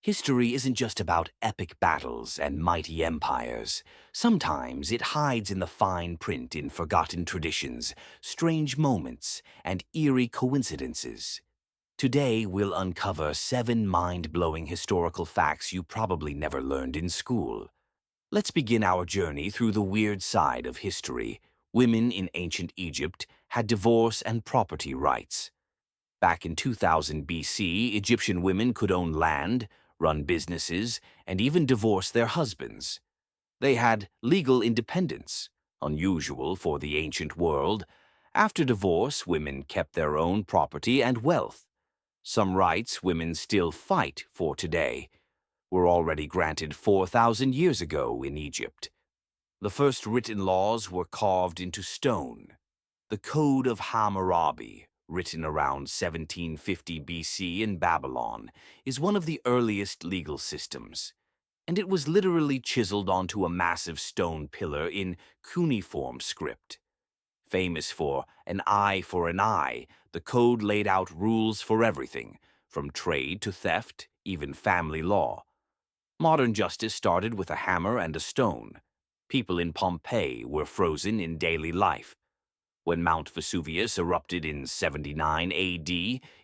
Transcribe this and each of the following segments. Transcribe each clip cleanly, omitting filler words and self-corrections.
History isn't just about epic battles and mighty empires. Sometimes it hides in the fine print in forgotten traditions, strange moments, and eerie coincidences. Today, we'll uncover 7 mind-blowing historical facts you probably never learned in school. Let's begin our journey through the weird side of history. Women in ancient Egypt had divorce and property rights. Back in 2000 BC, Egyptian women could own land, run businesses, and even divorce their husbands. They had legal independence, unusual for the ancient world. After divorce, women kept their own property and wealth. Some rights women still fight for today were already granted 4,000 years ago in Egypt. The first written laws were carved into stone. The Code of Hammurabi, written around 1750 BC in Babylon, is one of the earliest legal systems, and it was literally chiseled onto a massive stone pillar in cuneiform script. Famous for an eye for an eye, the code laid out rules for everything, from trade to theft, even family law. Modern justice started with a hammer and a stone. People in Pompeii were frozen in daily life. When Mount Vesuvius erupted in 79 AD,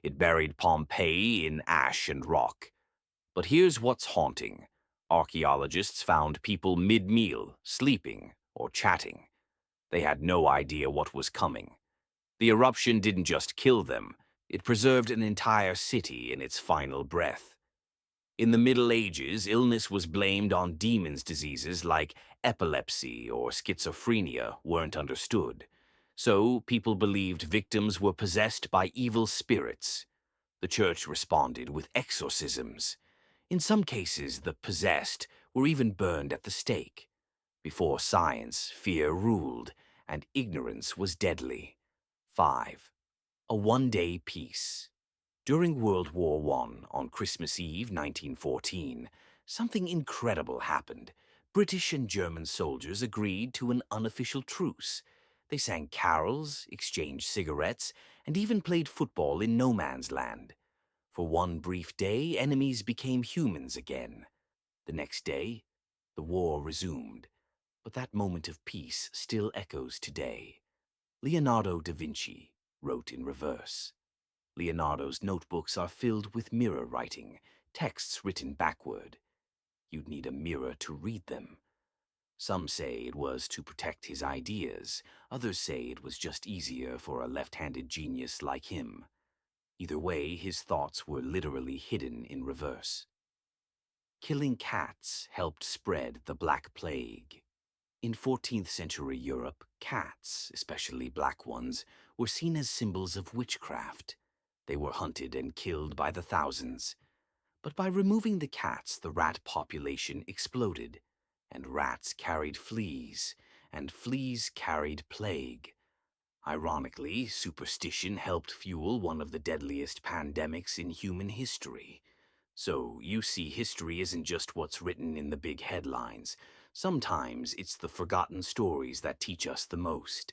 it buried Pompeii in ash and rock. But here's what's haunting. Archaeologists found people mid-meal, sleeping, or chatting. They had no idea what was coming. The eruption didn't just kill them, it preserved an entire city in its final breath. In the Middle Ages, illness was blamed on demons. Diseases like epilepsy or schizophrenia weren't understood. So people believed victims were possessed by evil spirits. The church responded with exorcisms. In some cases, the possessed were even burned at the stake. Before science, fear ruled, and ignorance was deadly. 5. A one-day peace. During World War I, on Christmas Eve 1914, something incredible happened. British and German soldiers agreed to an unofficial truce. They sang carols, exchanged cigarettes, and even played football in no man's land. For one brief day, enemies became humans again. The next day, the war resumed. But that moment of peace still echoes today. Leonardo da Vinci wrote in reverse. Leonardo's notebooks are filled with mirror writing, texts written backward. You'd need a mirror to read them. Some say it was to protect his ideas. Others say it was just easier for a left-handed genius like him. Either way, his thoughts were literally hidden in reverse. Killing cats helped spread the Black Plague. In 14th century Europe, cats, especially black ones, were seen as symbols of witchcraft. They were hunted and killed by the thousands. But by removing the cats, the rat population exploded, and rats carried fleas, and fleas carried plague. Ironically, superstition helped fuel one of the deadliest pandemics in human history. So, you see, history isn't just what's written in the big headlines. Sometimes it's the forgotten stories that teach us the most.